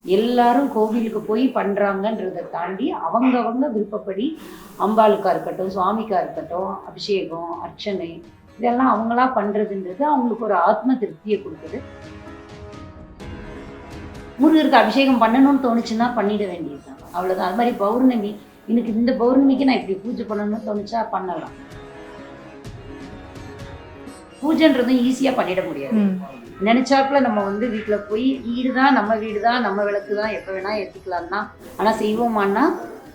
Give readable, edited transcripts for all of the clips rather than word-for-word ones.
எல்லாரும் கோவிலுக்கு போய் பண்றாங்கன்றதை தாண்டி அவங்கவங்க விருப்பப்படி அம்பாளுக்கா இருக்கட்டும், சுவாமிக்கா இருக்கட்டும், அபிஷேகம், அர்ச்சனை இதெல்லாம் அவங்களா பண்றதுன்றது அவங்களுக்கு ஒரு ஆத்ம திருப்தியை கொடுக்குது. முருகருக்கு அபிஷேகம் பண்ணணும்னு தோணுச்சுன்னா பண்ணிட வேண்டியதுதான், அவ்வளவுதான். அது மாதிரி பௌர்ணமி, எனக்கு இந்த பௌர்ணமிக்கு நான் இப்படி பூஜை பண்ணணும்னு தோணுச்சா பண்ணலாம். பூஜைன்றதும் ஈஸியா பண்ணிட முடியாது. நினைச்சாப்புல நம்ம வீட்டுல போய் வீடுதான் நம்ம விளக்கு தான் எப்ப வேணா ஏத்திக்கலாம்னா, ஆனா செய்வோமான்னா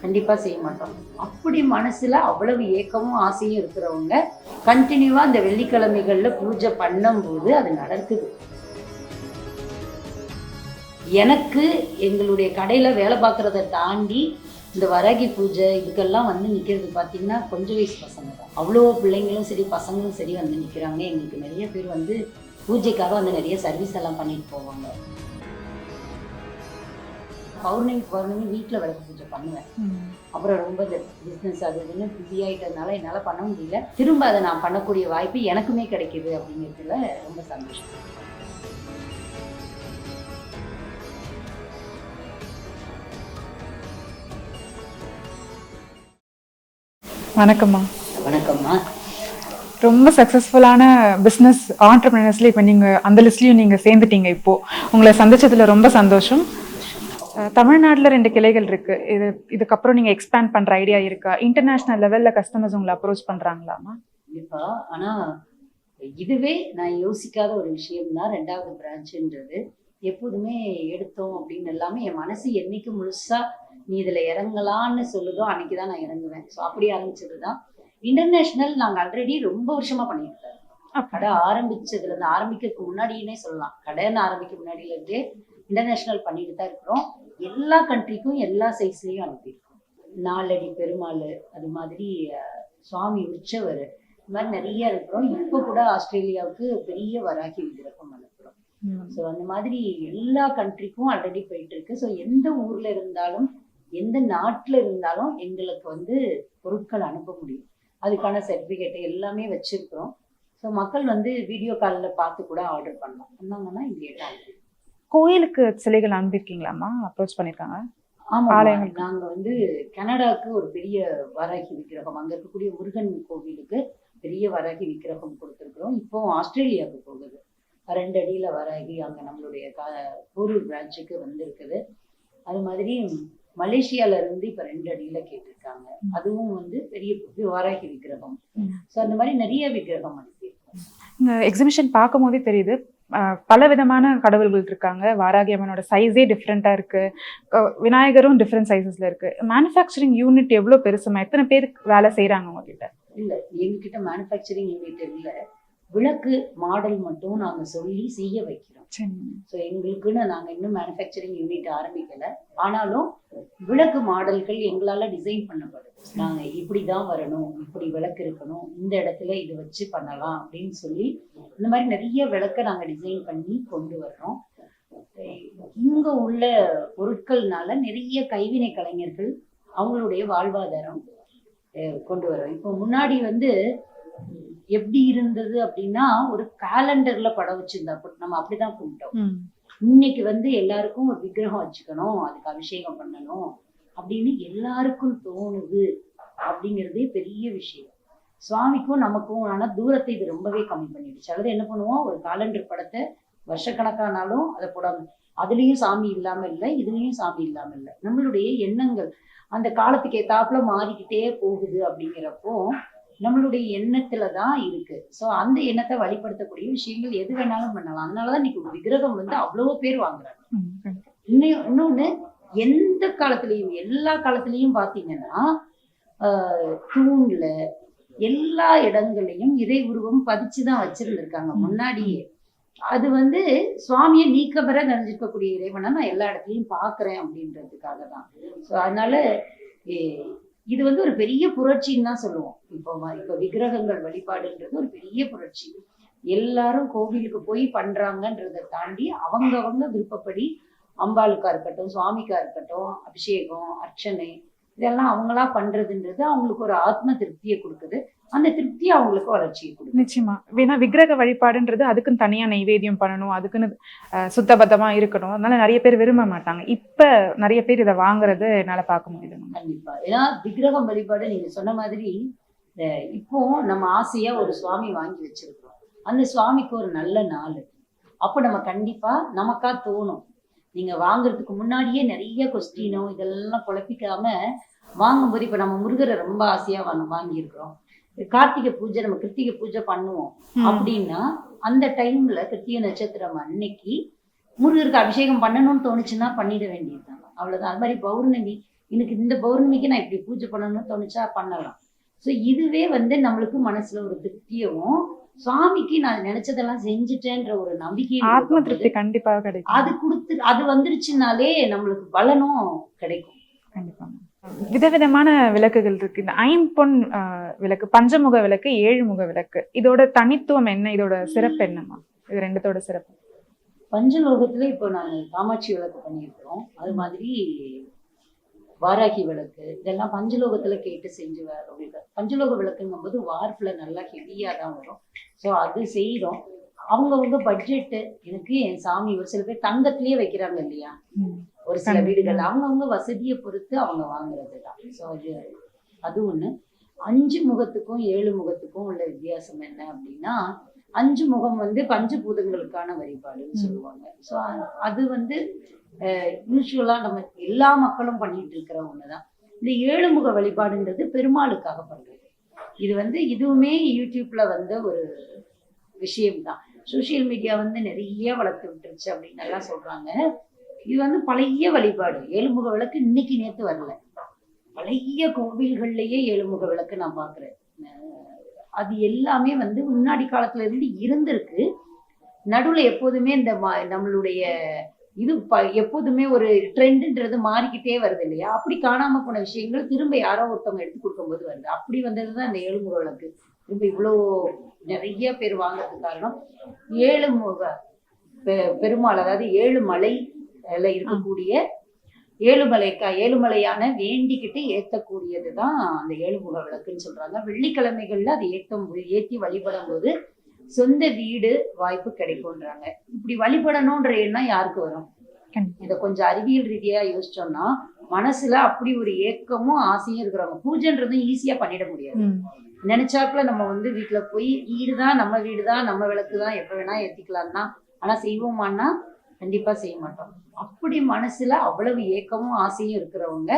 கண்டிப்பா செய்ய மாட்டோம். அப்படி மனசுல அவ்வளவு ஏக்கமும் ஆசையும் இருக்கிறவங்க கண்டினியூவா இந்த வெள்ளிக்கிழமைகள்ல பூஜை பண்ணும்போது அது நடக்குது. எனக்கு எங்களுடைய கடையில வேலை பார்க்கறத தாண்டி இந்த வராகி பூஜை இதுக்கெல்லாம் நிற்கிறது பார்த்தீங்கன்னா கொஞ்சம் வயசு பசங்க தான். அவ்வளோ பிள்ளைங்களும் சரி பசங்களும் சரி நிற்கிறாங்க. எங்களுக்கு நிறைய பேர் பூஜைக்காக நிறைய சர்வீஸ் எல்லாம் பண்ணிட்டு போவாங்க. பௌர்ணமி வீட்டில் விளக்கு பூஜை பண்ணுவேன். அப்புறம் ரொம்ப பிஸ்னஸ் அது இதுன்னு பிஸி ஆகிட்டதுனால என்னால் பண்ண முடியல. திரும்ப அதை நான் பண்ணக்கூடிய வாய்ப்பு எனக்குமே கிடைக்கிது அப்படிங்கிறதுல ரொம்ப சந்தோஷம். வணக்கம்மா. வணக்கம்மா. ரொம்ப சக்ஸஸ்ஃபுல்லான பிஸ்னஸ் ஆண்டர்பிரினர்ஸ்ல இப்போ நீங்கள் அந்த லிஸ்ட்லையும் நீங்கள் சேர்ந்துட்டீங்க. இப்போது உங்களை சந்திச்சதுல ரொம்ப சந்தோஷம். தமிழ்நாட்டில் 2 கிளைகள் இருக்கு. இதுக்கப்புறம் நீங்கள் எக்ஸ்பேண்ட் பண்ணுற ஐடியா இருக்கா? இன்டர்நேஷ்னல் லெவலில் கஸ்டமர்ஸ் உங்களை அப்ரோச் பண்ணுறாங்களாமா? கண்டிப்பா. ஆனால் இதுவே நான் யோசிக்காத ஒரு விஷயம்தான் 2வது பிரான்ச்சுன்றது. எப்போதுமே எடுத்தோம் அப்படின்னு எல்லாமே என் மனசு என்னைக்கு முழுசா நீ இதில் இறங்கலான்னு சொல்லுதோ அன்னைக்கு தான் நான் இறங்குவேன். ஸோ அப்படி ஆரம்பிச்சது தான். இன்டர்நேஷ்னல் நாங்கள் ஆல்ரெடி ரொம்ப வருஷமாக பண்ணிட்டு இருக்கோம். கடை ஆரம்பிச்சதுலேருந்து ஆரம்பிக்கிறதுக்கு முன்னாடியே சொல்லலாம். கடைன்னு ஆரம்பிக்க முன்னாடியிலேருந்தே இன்டர்நேஷ்னல் பண்ணிட்டு தான் இருக்கிறோம். எல்லா கண்ட்ரிக்கும் எல்லா சைஸ்லேயும் அனுப்பியிருக்கோம். 4 அடி பெருமாள், அது மாதிரி சுவாமி உற்சவர், இது மாதிரி நிறைய இருக்கிறோம். இப்போ கூட ஆஸ்திரேலியாவுக்கு பெரிய வராகி விக்கிரகம் அனுப்புகிறோம். ஸோ அந்த மாதிரி எல்லா கண்ட்ரிக்கும் ஆல்ரெடி போயிட்டு இருக்கு. ஸோ எந்த ஊர்ல இருந்தாலும் எந்த நாட்டில் இருந்தாலும் எங்களுக்கு பொருட்கள் அனுப்ப முடியும். அதுக்கான சர்டிஃபிகேட் எல்லாமே வச்சிருக்கிறோம். ஸோ மக்கள் வீடியோ காலில் பார்த்து கூட ஆர்டர் பண்ணலாம். பண்ணாங்கன்னா இங்கே கோயிலுக்கு சிலைகள் அனுப்பியிருக்கீங்களாம்மா? அப்ரோச் பண்ணியிருக்காங்க. ஆமாம். நாங்கள் கனடாவுக்கு ஒரு பெரிய வராகி விக்கிரகம், அங்கே இருக்கக்கூடிய முருகன் கோவிலுக்கு பெரிய வராகி விக்கிரகம் கொடுத்துருக்குறோம். இப்போ ஆஸ்திரேலியாவுக்கு போகுது. 2 அடியில் வராகி அங்கே நம்மளுடைய போரூர் பிரான்ச்சுக்கு வந்திருக்குது. அது மாதிரி மலேசியால இருந்து இப்போ 2 அடியில் கேட்டிருக்காங்க. அதுவும் பெரிய வராகி விக்கிரகம். ஸோ அந்த மாதிரி நிறைய விக்கிரகம் அனுப்பியிருக்கோம். இந்த எக்ஸிபிஷன் பார்க்கும் போதே தெரியுது, பல விதமான கடவுள்கள் இருக்காங்க. வாராகி அம்மனோட சைஸே டிஃப்ரெண்ட்டாக இருக்கு. விநாயகரும் டிஃப்ரெண்ட் சைஸஸ்ல இருக்கு. மேனுஃபேக்சரிங் யூனிட் எவ்வளோ பெருசுமா? எத்தனை பேர் வேலை செய்யறாங்க உங்ககிட்ட? இல்லை, எங்ககிட்ட மேனுஃபேக்சரிங் யூனிட் இல்லை. விளக்கு மாடல் மட்டும் நாங்கள் சொல்லி செய்ய வைக்கிறோம். ஸோ எங்களுக்குன்னு நாங்கள் இன்னும் மேனுஃபேக்சரிங் யூனிட் ஆரம்பிக்கலை. ஆனாலும் விளக்கு மாடல்கள் எங்களால் டிசைன் பண்ணப்படுது. நாங்கள் இப்படி தான் வரணும், இப்படி விளக்கு இருக்கணும், இந்த இடத்துல இது வச்சு பண்ணலாம் அப்படின்னு சொல்லி இந்த மாதிரி நிறைய விளக்கை நாங்கள் டிசைன் பண்ணி கொண்டு வர்றோம். இங்கே உள்ள பொருட்கள்னால நிறைய கைவினை கலைஞர்கள் அவங்களுடைய வாழ்வாதாரம் கொண்டு வரோம். இப்போ முன்னாடி எப்படி இருந்தது அப்படின்னா, ஒரு கேலண்டர்ல படம் வச்சிருந்தா நம்ம அப்படிதான் கும்பிட்டோம். இன்னைக்கு எல்லாருக்கும் ஒரு விக்கிரகம் வச்சுக்கணும், அதுக்கு அபிஷேகம் பண்ணணும் அப்படின்னு எல்லாருக்கும் தோணுது. அப்படிங்கிறதே பெரிய விஷயம். சுவாமிக்கும் நமக்கும் ஆனா தூரத்தை இது ரொம்பவே கம்மி பண்ணிடுச்சு. அதாவது என்ன பண்ணுவோம், ஒரு காலண்டர் படத்தை வருஷக்கணக்கானாலும் அதை போடாம, அதுலயும் சாமி இல்லாம இல்லை, இதுலயும் சாமி இல்லாம இல்லை. நம்மளுடைய எண்ணங்கள் அந்த காலத்துக்கு ஏத்தாப்புல மாறிக்கிட்டே போகுது. அப்படிங்கிறப்போ நம்மளுடைய எண்ணத்துல தான் இருக்கு. ஸோ அந்த எண்ணத்தை வழிபடுத்தக்கூடிய விஷயங்கள் எது வேணாலும் பண்ணலாம். அதனாலதான் இன்னைக்கு ஒரு விக்கிரகம் அவ்வளவோ பேர் வாங்குறாங்க. இன்னொன்னு, எந்த காலத்திலையும் எல்லா காலத்திலையும் பாத்தீங்கன்னா தூண்ல எல்லா இடங்களையும் இறை உருவம் பதிச்சுதான் வச்சிருந்திருக்காங்க முன்னாடியே. அது சுவாமியை நீக்கமர நிறைஞ்சிருக்கக்கூடிய இறைவனை நான் எல்லா இடத்துலையும் பாக்குறேன் அப்படின்றதுக்காக தான். ஸோ அதனால இது ஒரு பெரிய புரட்சின்னு தான் சொல்லுவோம். இப்போ விக்கிரகங்கள் வழிபாடுன்றது ஒரு பெரிய புரட்சி. எல்லாரும் கோவிலுக்கு போய் பண்றாங்கன்றதை தாண்டி அவங்கவங்க விருப்பப்படி அம்பாளுக்கா இருக்கட்டும், சுவாமிக்கா இருக்கட்டும், அபிஷேகம், அர்ச்சனை இதெல்லாம் அவங்களா பண்றதுன்றது அவங்களுக்கு ஒரு ஆத்ம திருப்தியை கொடுக்குது. அந்த திருப்தி அவங்களுக்கு வளர்ச்சியை கொடுக்குது. நிச்சயமா. வேணா விக்கிரக வழிபாடுன்றது அதுக்குன்னு தனியா நைவேத்தியம் பண்ணணும், அதுக்குன்னு சுத்தபத்தமா இருக்கணும். அதனால நிறைய பேர் விரும்ப மாட்டாங்க. இப்ப நிறைய பேர் இதை வாங்குறது என்னால பார்க்க முடியுது. கண்டிப்பா. ஏன்னா விக்கிரகம் வழிபாடு நீங்க சொன்ன மாதிரி இப்போ நம்ம ஆசையா ஒரு சுவாமி வாங்கி வச்சிருக்கிறோம். அந்த சுவாமிக்கு ஒரு நல்ல நாள், அப்ப நம்ம கண்டிப்பா நமக்கா தோணும். நீங்க வாங்குறதுக்கு முன்னாடியே நிறைய கொஸ்டினோ இதெல்லாம் குழப்பிக்காம வாங்கும்போது, இப்ப நம்ம முருகரை ரொம்ப ஆசையா வாங்கியிருக்கிறோம். கார்த்திகை பூஜை, நம்ம கிருத்திகை பூஜை பண்ணுவோம் அப்படின்னா அந்த டைம்ல கிருத்திகை நட்சத்திரம் அன்னைக்கு முருகருக்கு அபிஷேகம் பண்ணணும்னு தோணுச்சுன்னா பண்ணிட வேண்டியதுதான், அவ்வளவுதான். அது மாதிரி பௌர்ணமி, எனக்கு இந்த பௌர்ணமிக்கு நான் இப்படி பூஜை பண்ணணும்னு தோணுச்சா பண்ணலாம். ஸோ இதுவே நம்மளுக்கு மனசுல ஒரு திருப்தியும், சுவாமிக்கு நான் நினைச்சதெல்லாம் செஞ்சுட்டேன்ற ஒரு நம்பிக்கையும், ஆத்ம திருப்தி கண்டிப்பாக கிடைக்கும். அது கொடுத்து அது வந்துருச்சுனாலே நம்மளுக்கு பலனும் கிடைக்கும். கண்டிப்பா. விதவிதமான விளக்குகள் இருக்கு. இந்த ஐம்பொன் விளக்கு, பஞ்சமுக விளக்கு, 7 முக விளக்கு, இதோட தனித்துவம் என்ன? இதோட சிறப்பு என்னமா? இது ரெண்டுத்தோட சிறப்பு. பஞ்சலோகத்துல இப்போ நாங்க காமாட்சி விளக்கு பண்ணியிருக்கிறோம். அது மாதிரி வாராகி விளக்கு, இதெல்லாம் பஞ்சலோகத்துல கேட்டு செஞ்சு வர. பஞ்சலோக விளக்குங்கும் போது வார்ப்புல நல்லா ஹெவியா தான் வரும். ஸோ அது செய்யறோம். அவங்கவுங்க பட்ஜெட்டு. எனக்கு என் சாமி, ஒரு சில பேர் தங்கத்திலேயே வைக்கிறாங்க இல்லையா, ஒரு சில வீடுகள் அவங்கவுங்க வசதியை பொறுத்து அவங்க வாங்குறது தான். ஸோ அது ஒண்ணு. 5 முகத்துக்கும் 7 முகத்துக்கும் உள்ள வித்தியாசம் என்ன அப்படின்னா, 5 முகம் பஞ்சபூதங்களுக்கான வழிபாடுன்னு சொல்லுவாங்க. ஸோ அது யூஸ்வலா நம்ம எல்லா மக்களும் பண்ணிட்டு இருக்கிற ஒண்ணுதான். இந்த 7 முக வழிபாடுன்றது பெருமாளுக்காக பண்றது. இது இதுவுமே யூடியூப்ல ஒரு விஷயம்தான். சோசியல் மீடியா நிறைய வளர்த்து விட்டுருச்சு அப்படின்னு எல்லாம் சொல்றாங்க. இது பழைய வழிபாடு. 7 முக விளக்கு இன்னைக்கு நேத்து வரல. பழைய கோவில்கள்லயே 7 முக விளக்கு நான் பாக்குறேன். அது எல்லாமே முன்னாடி காலத்துல இருந்து இருந்திருக்கு. நடுவுல எப்போதுமே இந்த நம்மளுடைய இது எப்போதுமே ஒரு ட்ரெண்டுன்றது மாறிக்கிட்டே வருது இல்லையா, அப்படி காணாம போன விஷயங்கள் திரும்ப யாரோ ஒருத்தவங்க எடுத்து கொடுக்கும்போது வருது. அப்படி வந்ததுதான் இந்த 7 முக விளக்கு. திரும்ப இவ்வளோ நிறைய பேர் வாங்குறதுக்கு காரணம் 7 முக பெருமாள், அதாவது 7 மலை இருக்கக்கூடிய ஏழுமலையான வேண்டிக்கிட்டு ஏத்தக்கூடியதுதான் அந்த 7 முக விளக்குன்னு சொல்றாங்க. வெள்ளிக்கிழமைகள்ல அது ஏத்தி வழிபடும் போது சொந்த வீடு வாய்ப்பு கிடைக்கும்ன்றாங்க. இப்படி வழிபடணும்ன்ற எண்ணம் யாருக்கு வரும்? இதை கொஞ்சம் அறிவியல் ரீதியா யோசிச்சோம்னா, மனசுல அப்படி ஒரு ஏக்கமும் ஆசையும் இருக்கிறவங்க பூஜைன்றதும் ஈஸியா பண்ணிட முடியாது. நினைச்சாப்புல நம்ம வீட்டுல போய் வீடுதான் நம்ம விளக்குதான் எப்ப வேணா ஏத்திக்கலாம்னா, ஆனா செய்வோமான்னா கண்டிப்பா செய்ய மாட்டோம். அப்படி மனசுல அவ்வளவு ஏக்கமும் ஆசையும் இருக்கிறவங்க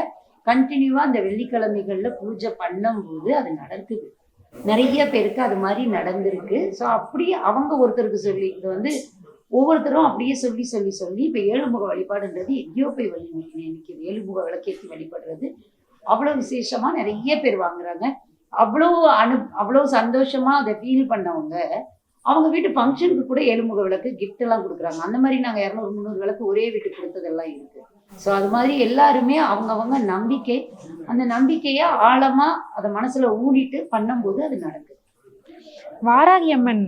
கண்டினியூவா அந்த வெள்ளிக்கிழமைகள்ல பூஜை பண்ணும் போது அது நடக்குது. நிறைய பேருக்கு அது மாதிரி நடந்திருக்கு. ஸோ அப்படி அவங்க ஒருத்தருக்கு சொல்லி இது ஒவ்வொருத்தரும் அப்படியே சொல்லி சொல்லி சொல்லி இப்ப 7 முக வழிபாடுன்றது எங்கேயோ போய் நினைக்குது. 7 முக விளக்கேற்றி வழிபடுறது அவ்வளவு விசேஷமா நிறைய பேர் வாங்குறாங்க. அவ்வளவு சந்தோஷமா அதை ஃபீல் பண்ணவங்க அவங்க வீட்டு ஃபங்க்ஷனுக்கு கூட 7 முக விளக்கு கிஃப்ட் எல்லாம் கொடுக்குறாங்க. அந்த மாதிரி நாங்க 200-300 விளக்கு ஒரே வீட்டுக்கு கொடுத்ததெல்லாம் இருக்கு. ஸோ அது மாதிரி எல்லாருமே அவங்கவங்க நம்பிக்கை, அந்த நம்பிக்கைய ஆழமா அதை மனசுல ஊடிட்டு பண்ணும்போது அது நடக்குது. வாராகி அம்மன்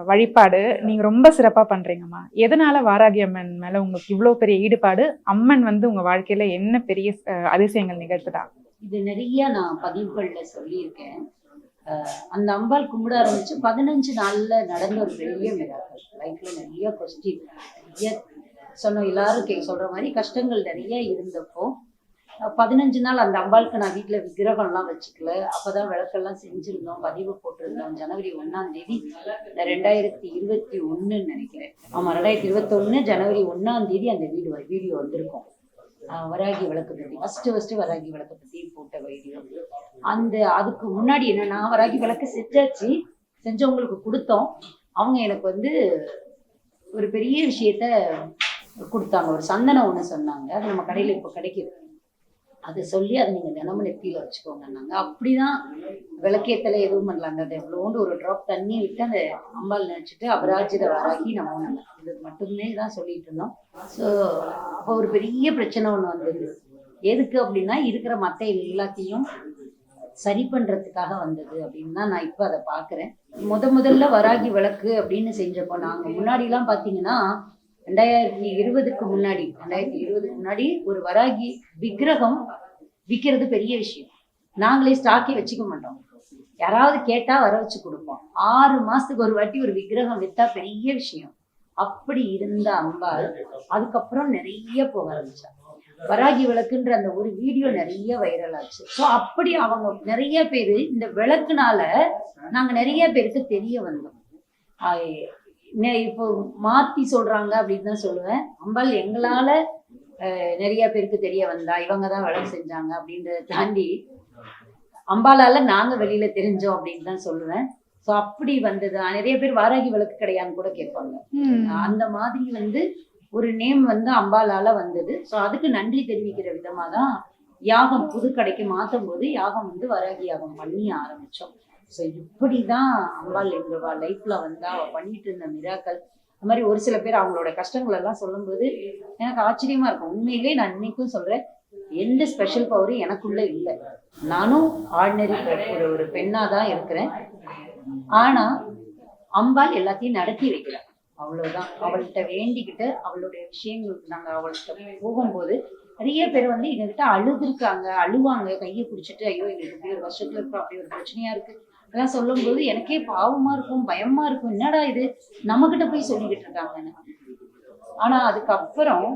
வழிபாடு நீங்க ரொம்ப சிறப்பா பண்றீங்கம்மா. எதனால வாராகி அம்மன் மேல உங்களுக்கு இவ்வளவு பெரிய ஈடுபாடு? அம்மன் உங்க வாழ்க்கையில என்ன பெரிய அதிசயங்கள் நிகழ்த்துதா? இது நிறைய நான் பதிவுகள்ல சொல்லியிருக்கேன். அந்த அம்பாள் கும்பிட ஆரம்பிச்சு 15 நாள்ல நடந்த ஒரு பெரிய மிராக்கள். லைஃப்ல நிறைய கொஸ்டின், சொன்ன எல்லாரும் சொல்ற மாதிரி கஷ்டங்கள் நிறைய இருந்தப்போ 15 நாள் அந்த அம்பாளுக்கு நான் வீட்டுல விக்கிரகம்லாம் வச்சுக்கல. அப்பதான் விளக்கெல்லாம் செஞ்சிருந்தோம், பதிவு போட்டிருந்தோம். ஜனவரி 1ஆம் தேதி 2021 நினைக்கிறேன். ஆமா, 2021 ஜனவரி 1ஆம் தேதி அந்த வீடியோ வந்திருக்கும். வராகி விளக்கு பத்தி ஃபர்ஸ்ட் வராகி விளக்கு பத்தி போட்ட வீடியோ. அதுக்கு முன்னாடி என்னன்னா, வராகி விளக்கு செஞ்சவங்களுக்கு கொடுத்தோம். அவங்க எனக்கு ஒரு பெரிய விஷயத்த கொடுத்தாங்க. ஒரு சந்தனம் ஒண்ணு சொன்னாங்க. அது நம்ம கடையில இப்போ கிடைக்குது. அதை சொல்லி அதை நீங்க தினமும் நெத்தியில வச்சுக்கோங்கன்னாங்க. அப்படிதான் விளக்கேத்தல எதுவும் பண்ணலாங்க. அது எவ்வளோண்டு ஒரு ட்ராப் தண்ணி விட்டு அந்த அம்பாள் நினைச்சிட்டு அபராஜித வராகி நம்ம இது மட்டுமே தான் சொல்லிட்டு இருந்தோம். ஸோ அப்போ ஒரு பெரிய பிரச்சனை ஒண்ணு வந்தது. எதுக்கு அப்படின்னா, இருக்கிற மத்த எல்லாத்தையும் சரி பண்றதுக்காக வந்தது அப்படின்னு தான் நான் இப்ப அதை பாக்குறேன். முதல்ல வராகி விளக்கு அப்படின்னு செஞ்சப்போ, நாங்க முன்னாடி எல்லாம் பாத்தீங்கன்னா 2020க்கு முன்னாடி ஒரு வராகி விக்கிரகம் விற்கிறது பெரிய விஷயம். நாங்களே ஸ்டாக்கே வச்சுக்க மாட்டோம். யாராவது கேட்டா வர வச்சு கொடுப்போம். 6 மாசத்துக்கு ஒரு வாட்டி ஒரு விக்கிரகம் வித்தா பெரிய விஷயம். அப்படி இருந்த அம்பாள் அதுக்கப்புறம் நிறைய போக ஆரம்பிச்சா. வராகி விளக்குன்ற அந்த ஒரு வீடியோ நிறைய வைரல் ஆச்சு. ஸோ அப்படி அவங்க நிறைய பேர் இந்த விளக்குனால நாங்க நிறைய பேருக்கு தெரிய வந்தோம். இப்போ மாத்தி சொல்றாங்க அப்படின்னு தான் சொல்லுவேன். அம்பாள் எங்களால நிறைய பேருக்கு தெரிய வந்தா, இவங்கதான் விளக்கு செஞ்சாங்க அப்படின்றத தாண்டி அம்பாளால நாங்க வெளியில தெரிஞ்சோம் அப்படின்னு தான் சொல்லுவேன். ஸோ அப்படி வந்தது. நிறைய பேர் வாராகி விளக்கு கிடையான்னு கூட கேட்பாங்க. அந்த மாதிரி ஒரு நேம் அம்பாளால வந்தது. ஸோ அதுக்கு நன்றி தெரிவிக்கிற விதமா தான் யாகம் புது கடைக்கு மாற்றும் போது யாகம் வாராகி யாகம் பண்ணி ஆரம்பிச்சோம். ஸோ இப்படிதான் அம்பாள் எங்களோட லைஃப்ல அவ பண்ணிட்டு இருந்த மிராக்கள். அந்த மாதிரி ஒரு சில பேர் அவங்களோட கஷ்டங்கள் எல்லாம் சொல்லும்போது எனக்கு ஆச்சரியமா இருக்கும். உண்மையிலே நான் இன்னைக்கும் சொல்றேன், எந்த ஸ்பெஷல் பவரும் எனக்குள்ள இல்லை. நானும் ஆர்டினரி ஒரு பெண்ணா தான் இருக்கிறேன். ஆனா அம்பாள் எல்லாத்தையும் நடத்தி வைக்கிறார். அவ்வளவுதான். அவள்கிட்ட வேண்டிக்கிட்டு அவளுடைய விஷயங்களுக்கு நாங்க அவள்கிட்ட போகும்போது நிறைய பேர் எங்ககிட்ட அழுதுருக்காங்க, அழுவாங்க, கையை பிடிச்சிட்டு ஐயோ எங்களுக்கு இப்படி ஒரு வருஷத்துல இருக்கும், அப்படி ஒரு பிரச்சனையா இருக்கு அதெல்லாம் சொல்லும் போது எனக்கே பாவமா இருக்கும், பயமா இருக்கும். என்னடா இது நம்ம கிட்ட போய் சொல்லிக்கிட்டு இருக்காங்கன்னு. ஆனா அதுக்கப்புறம்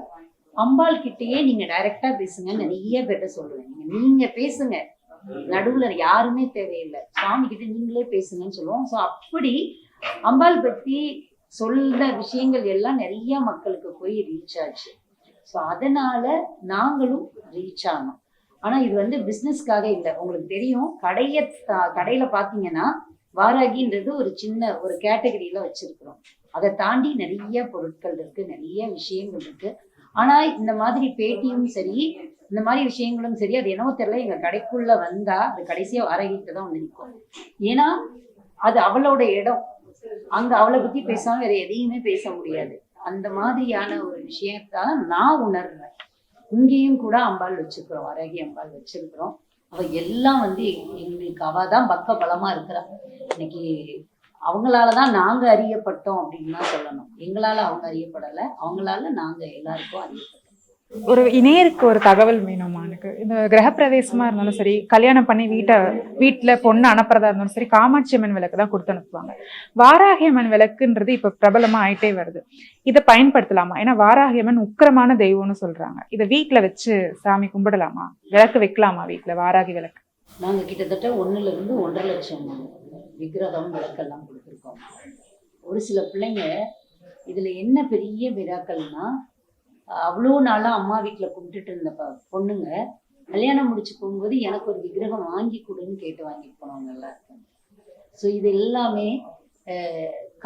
அம்பாள் கிட்டயே நீங்க டைரக்டா பேசுங்க நிறைய பேர்ட்ட சொல்லுவேன். நீங்க பேசுங்க, நடுவுல யாருமே தேவையில்லை, சாமி கிட்ட நீங்களே பேசுங்கன்னு சொல்லுவோம். ஸோ அப்படி அம்பாள் பத்தி சொல்ற விஷயங்கள் எல்லாம் நிறைய மக்களுக்கு போய் ரீச் ஆச்சு. ஸோ அதனால நாங்களும் ரீச் ஆனோம். ஆனா இது பிசினஸ்க்காக இல்லை. உங்களுக்கு தெரியும், கடையில பாத்தீங்கன்னா வாராகின்றது ஒரு சின்ன ஒரு கேட்டகரியில வச்சிருக்கிறோம். அதை தாண்டி நிறைய பொருட்கள் இருக்கு, நிறைய விஷயங்கள் இருக்கு. ஆனா இந்த மாதிரி பேட்டியும் சரி, இந்த மாதிரி விஷயங்களும் சரி, அது என்னவோ தெரியல, எங்க கடைக்குள்ள வந்தா அது கடைசியா வாராகிட்டு தான் நிற்கும். ஏன்னா அது அவளோட இடம். அங்க அவளை பத்தி பேசாம வேற எதையுமே பேச முடியாது. அந்த மாதிரியான ஒரு விஷயத்தான் நான் உணர்றேன். இங்கேயும் கூட அம்பாள் வச்சிருக்கிறோம், வாராகி அம்பாள் வச்சிருக்கிறோம். அவ எல்லாம் எங்களுக்கு அவதான் பக்க பலமா இருக்கிறா. இன்னைக்கு அவங்களாலதான் நாங்க அறியப்பட்டோம் அப்படின்னு தான் சொல்லணும். எங்களால அவங்க அறியப்படலை, அவங்களால நாங்க எல்லாருக்கும் அறியப்பட்டோம். ஒரு இணையருக்கு ஒரு தகவல் வேணுமா எனக்கு? இந்த கிரகப்பிரவேசமா இருந்தாலும் சரி, கல்யாணம் பண்ணி வீட்டுல பொண்ணு அனுப்புறதா இருந்தாலும் சரி, காமாட்சி அம்மன் விளக்கு தான் கொடுத்து அனுப்புவாங்க. வாராகி அம்மன் விளக்குன்றது இப்ப பிரபலமா ஆயிட்டே வருது. இதை பயன்படுத்தலாமா? ஏன்னா வாராகி அம்மன் உக்கிரமான தெய்வம்னு சொல்றாங்க. இதை வீட்டுல வச்சு சாமி கும்பிடலாமா? விளக்கு வைக்கலாமா வீட்டுல வாராகி விளக்கு? நாங்க கிட்டத்தட்ட 1 to 1.5 லட்சம் விக்கிரகம் விளக்கெல்லாம் கொடுத்துருக்கோம். ஒரு சில பிள்ளைங்க இதுல என்ன பெரிய விழாக்கள்னா, அவ்வளோ நாளா அம்மா வீட்டுல கும்பிட்டுட்டு இருந்த பொண்ணுங்க கல்யாணம் முடிச்சு போகும்போது எனக்கு ஒரு விக்கிரகம் வாங்கி கொடுன்னு கேட்டு வாங்கிட்டு போனவங்க எல்லாம் இருக்காங்க. ஸோ இது எல்லாமே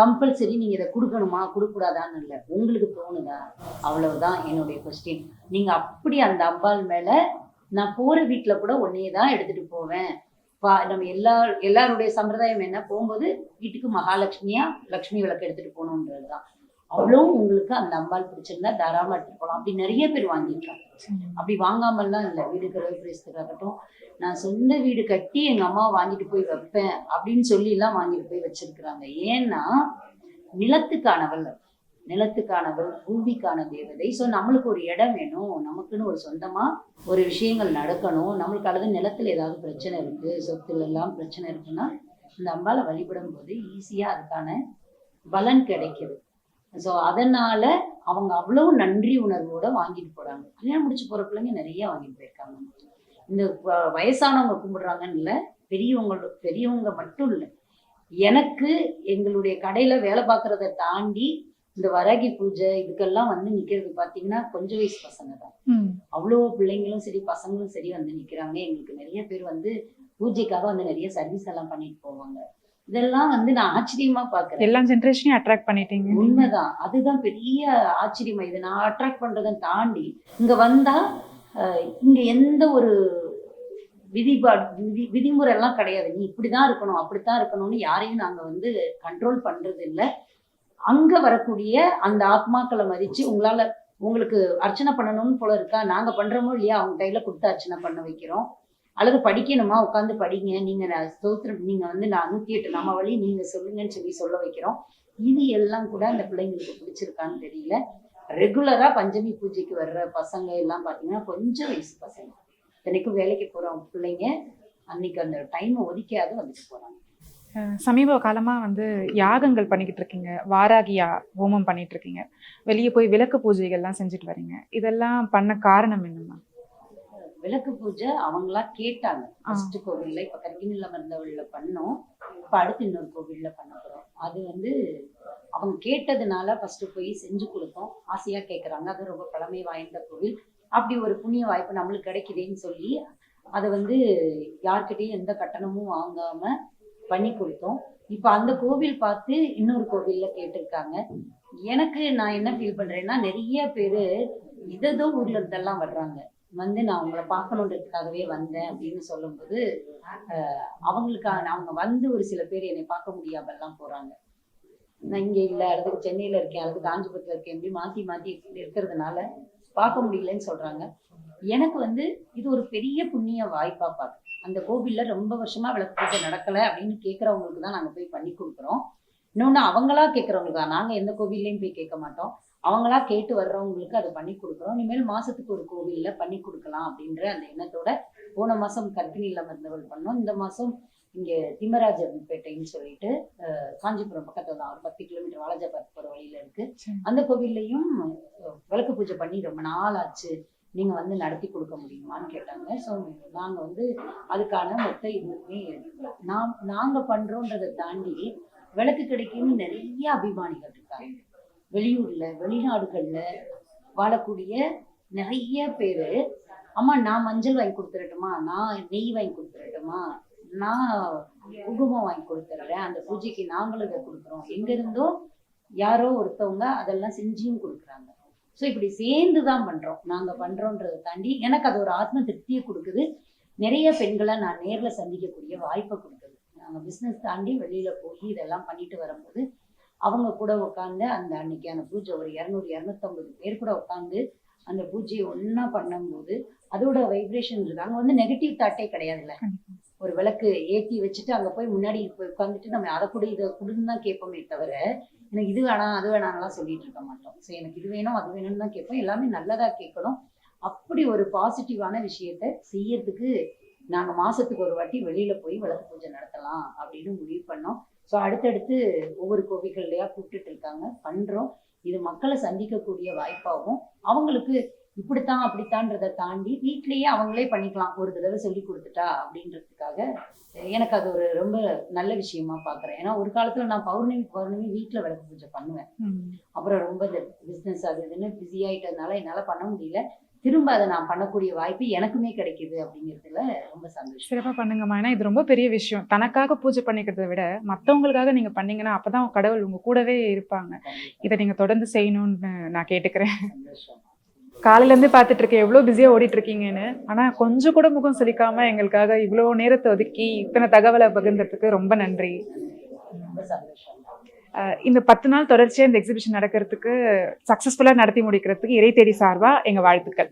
கம்பல்சரி நீங்க இதை கொடுக்கணுமா கொடுக்கூடாதான்னு இல்லை, உங்களுக்கு தோணுதா, அவ்வளவுதான் என்னுடைய கொஸ்டின். நீங்க அப்படி அந்த அம்பாள் மேல நான் போற வீட்டுல கூட ஒன்னே தான் எடுத்துட்டு போவேன். நம்ம எல்லாருடைய சம்பிரதாயம் என்ன, போகும்போது வீட்டுக்கு மகாலட்சுமியா லட்சுமி விளக்கு எடுத்துட்டு போகணுன்றதுதான். அவ்வளோ உங்களுக்கு அந்த அம்பாள் பிடிச்சிருந்தா தாராளமா எடுத்துட்டு போகலாம். அப்படி நிறைய பேர் வாங்கியிருக்காங்க. அப்படி வாங்காமல்லாம் இல்லை. வீடு கிரகப்பிரவேசத்துக்காகட்டும், நான் சொந்த வீடு கட்டி எங்க அம்மாவை வாங்கிட்டு போய் வைப்பேன் அப்படின்னு சொல்லி எல்லாம் வாங்கிட்டு போய் வச்சிருக்கிறாங்க. ஏன்னா நிலத்துக்கானவள், பூமிக்கான தேவதை. ஸோ நம்மளுக்கு ஒரு இடம் வேணும், நமக்குன்னு ஒரு சொந்தமா ஒரு விஷயங்கள் நடக்கணும். நம்மளுக்கு அல்லது நிலத்துல ஏதாவது பிரச்சனை இருக்கு, சொத்துல எல்லாம் பிரச்சனை இருக்குன்னா இந்த அம்பாளை வழிபடும் போது ஈஸியா அதுக்கான பலன் கிடைக்குது. ஸோ அதனால அவங்க அவ்வளவு நன்றி உணர்வோட வாங்கிட்டு போறாங்க. கல்யாணம் முடிச்சு போற பிள்ளைங்க நிறைய வாங்கிட்டு போயிருக்காங்க. இந்த வயசானவங்க கும்பிடுறாங்கன்னு இல்லை, பெரியவங்க மட்டும் இல்லை. எனக்கு எங்களுடைய கடையில வேலை பார்க்கறத தாண்டி இந்த வராகி பூஜை இதுக்கெல்லாம் நிக்கிறது பாத்தீங்கன்னா கொஞ்சம் வயசு பசங்க தான். அவ்வளோ பிள்ளைங்களும் சரி பசங்களும் சரி நிக்கிறாங்க. எங்களுக்கு நிறைய பேர் பூஜைக்காக நிறைய சர்வீஸ் எல்லாம் பண்ணிட்டு போவாங்க. இதெல்லாம் நான் ஆச்சரியமா பாக்குறேன். எல்லா ஜெனரேஷனையும் அட்ராக்ட் பண்ணிட்டீங்க. உண்மைதான், அதுதான் பெரிய ஆச்சரியமா. இதை நான் அட்ராக்ட் பண்றதை தாண்டி இங்க வந்தா இங்க எந்த ஒரு விதிமுறை எல்லாம் கிடையாது. நீ இப்படிதான் இருக்கணும் அப்படித்தான் இருக்கணும்னு யாரையும் நாங்க கண்ட்ரோல் பண்றது இல்லை. அங்க வரக்கூடிய அந்த ஆத்மாக்களை மதிச்சு உங்களுக்கு அர்ச்சனை பண்ணணும்னு போல இருக்கா, நாங்க பண்றோமோ இல்லையா, அவங்க கையில கொடுத்து அர்ச்சனை பண்ண வைக்கிறோம். அல்லது படிக்கணுமா உட்காந்து படிங்க, நீங்க ஸ்தோத்திரம் நீங்க நான் 108 நாம வழி நீங்க சொல்லுங்கன்னு சொல்ல வைக்கிறோம். இது எல்லாம் கூட அந்த பிள்ளைங்களுக்கு பிடிச்சிருக்கான்னு தெரியல. ரெகுலரா பஞ்சமி பூஜைக்கு வர்ற பசங்க எல்லாம் பாத்தீங்கன்னா கொஞ்சம் வயசு பசங்க, இத்தனைக்கும் வேலைக்கு போறவங்க பிள்ளைங்க அன்னைக்கு அந்த டைமை ஒதுக்கியாவது வந்துட்டு போறாங்க. சமீப காலமா வந்து யாகங்கள் பண்ணிக்கிட்டு இருக்கீங்க, வாராகியா ஹோமம் பண்ணிட்டு இருக்கீங்க, வெளியே போய் விளக்கு பூஜைகள்லாம் செஞ்சுட்டு வரீங்க. இதெல்லாம் பண்ண காரணம் என்னம்மா? விளக்கு பூஜை அவங்களா கேட்டாங்க. ஃபர்ஸ்ட் கோவில்ல இப்ப கற்கினில மருந்தவள்ல பண்ணோம், இப்ப அடுத்து இன்னொரு கோவில்ல பண்ண போறோம். அது வந்து அவங்க கேட்டதுனால ஃபர்ஸ்ட் போய் செஞ்சு கொடுத்தோம். ஆசையா கேட்கறாங்க, அது ரொம்ப பழமை வாய்ந்த கோவில். அப்படி ஒரு புண்ணிய வாய்ப்பு நம்மளுக்கு கிடைக்குதுன்னு சொல்லி அதை வந்து யார்கிட்டையும் எந்த கட்டணமும் வாங்காம பண்ணி கொடுத்தோம். இப்ப அந்த கோவில் பார்த்து இன்னொரு கோவில்ல கேட்டிருக்காங்க. எனக்கு நான் என்ன ஃபீல் பண்றேன்னா, நிறைய பேரு இதோ ஊர்ல இருந்தெல்லாம் வர்றாங்க, வந்து நான் உங்களை பார்க்கணுன்றதுக்காகவே வந்தேன் அப்படின்னு சொல்லும்போது அவங்களுக்கான அவங்க வந்து ஒரு சில பேர் என்னை பார்க்க முடியாம எல்லாம் போறாங்க. நான் இங்க இல்லை, அல்லது சென்னையில இருக்கேன், அல்லது காஞ்சிபுரத்துல இருக்கேன், இப்படி மாத்தி மாத்தி இருக்கிறதுனால பார்க்க முடியலன்னு சொல்றாங்க. எனக்கு வந்து இது ஒரு பெரிய புண்ணிய வாய்ப்பா பார்க்குறேன். அந்த கோவில்ல ரொம்ப வருஷமா விளக்கு பூஜை நடக்கல அப்படின்னு கேட்கறவங்களுக்கு தான் நாங்க போய் பண்ணி கொடுக்குறோம். இன்னொன்னு அவங்களா கேட்கறவங்களுக்கு தான், நாங்க எந்த கோவில்லையும் போய் கேட்க மாட்டோம், அவங்களா கேட்டு வர்றவங்களுக்கு அதை பண்ணி கொடுக்குறோம். இனிமேல் மாசத்துக்கு ஒரு கோவில்ல பண்ணி கொடுக்கலாம் அப்படின்ற அந்த எண்ணத்தோட போன மாசம் கற்கினில மருந்தவள் பண்ணோம். இந்த மாசம் இங்க திம்மராஜன்பேட்டைன்னு சொல்லிட்டு காஞ்சிபுரம் பக்கத்துல தான், ஒரு 10 கிலோமீட்டர் வாலாஜாபாத் போற வழியில இருக்கு. அந்த கோவில்லையும் விளக்கு பூஜை பண்ணி ரொம்ப நாள் ஆச்சு, நீங்க வந்து நடத்தி கொடுக்க முடியுமான்னு கேட்டாங்க. ஸோ நாங்க வந்து அதுக்கான மொத்த இதுவுமே நாங்க பண்றோன்றதை தாண்டி விளக்கு கிடைக்கும்னு நிறைய அபிமானிகள் இருக்காங்க. வெளியூர்ல வெளிநாடுகள்ல வாழக்கூடிய நிறைய பேரு, அம்மா நான் மஞ்சள் வாங்கி கொடுத்துடட்டுமா, நான் நெய் வாங்கி கொடுத்துடட்டுமா, நான் குங்குமம் வாங்கி கொடுத்துட்றேன், அந்த பூஜைக்கு நாங்களும் இதை கொடுக்குறோம், எங்க இருந்தோ யாரோ ஒருத்தவங்க அதெல்லாம் செஞ்சியும் கொடுக்குறாங்க. ஸோ இப்படி சேர்ந்து தான் பண்றோம். நாங்க பண்றோன்றதை தாண்டி எனக்கு அது ஒரு ஆத்ம திருப்தியை கொடுக்குது. நிறைய பெண்களை நான் நேர்ல சந்திக்கக்கூடிய வாய்ப்பை கொடுக்குது. நாங்க பிஸ்னஸ் தாண்டி வெளியில போய் இதெல்லாம் பண்ணிட்டு வரும்போது அவங்க கூட உட்காந்து அந்த அன்னைக்கான பூஜை ஒரு 200-250 பேர் கூட உட்காந்து அந்த பூஜையை ஒன்னா பண்ணும்போது அதோட வைப்ரேஷன் இருக்கு. அங்க வந்து நெகட்டிவ் தாட்டே கிடையாதுல்ல. ஒரு விளக்கு ஏற்றி வச்சுட்டு அங்க போய் முன்னாடி போய் உட்காந்துட்டு நம்ம அதை கூட இதை கொடுன்னு தான் கேட்போமே தவிர, எனக்கு இது வேணாம் அது வேணாம்லாம் சொல்லிட்டு இருக்க மாட்டோம். ஸோ எனக்கு இது வேணும் அது வேணும்னு தான் கேட்போம். எல்லாமே நல்லதா கேட்கணும். அப்படி ஒரு பாசிட்டிவான விஷயத்த செய்யறதுக்கு நாங்க மாசத்துக்கு ஒரு வாட்டி வெளியில போய் விளக்கு பூஜை நடத்தலாம் அப்படின்னு முடிவு பண்ணோம். ஸோ அடுத்தடுத்து ஒவ்வொரு கோவில்கள்லையா கூப்பிட்டுட்டு இருக்காங்க, பண்றோம். இது மக்களை சந்திக்கக்கூடிய வாய்ப்பாகும். அவங்களுக்கு இப்படித்தான் அப்படித்தான்றதை தாண்டி வீட்லயே அவங்களே பண்ணிக்கலாம், ஒரு தடவை சொல்லி கொடுத்துட்டா அப்படின்றதுக்காக எனக்கு அது ஒரு ரொம்ப நல்ல விஷயமா பாக்குறேன். ஏன்னா ஒரு காலத்துல நான் பௌர்ணமி வீட்டுல விளக்கு பூஜை பண்ணுவேன். அப்புறம் ரொம்ப இந்த பிசினஸ் அது இதுன்னு பிஸி ஆயிட்டதுனால என்னால பண்ண முடியல. திரும்ப அதை நான் பண்ணக்கூடிய வாய்ப்பு எனக்குமே கிடைக்குது அப்படிங்கிறதுல ரொம்ப சந்தோஷம். சிறப்பா பண்ணுங்கம்மா. ஏன்னா இது ரொம்ப பெரிய விஷயம். தனக்காக பூஜை பண்ணிக்கிறத விட மற்றவங்களுக்காக நீங்க பண்ணீங்கன்னா அப்பதான் கடவுள் உங்க கூடவே இருப்பாங்க. இதை நீங்க தொடர்ந்து செய்யணும்னு நான் கேட்டுக்கிறேன். காலையில இருந்து பார்த்துட்டு இருக்கேன் எவ்வளோ பிஸியா ஓடிட்டு இருக்கீங்கன்னு. ஆனா கொஞ்சம் கூட முகம் சுளிக்காம எங்களுக்காக இவ்வளோ நேரத்தை ஒதுக்கி இத்தனை தகவலை பகிர்ந்ததுக்கு ரொம்ப நன்றி. இந்த 10 நாள் தொடர்ச்சியா இந்த எக்ஸிபிஷன் நடக்கிறதுக்கு சக்சஸ்ஃபுல்லா நடத்தி முடிக்கிறதுக்கு இறை தேடி சார்பா எங்க வாழ்த்துக்கள்.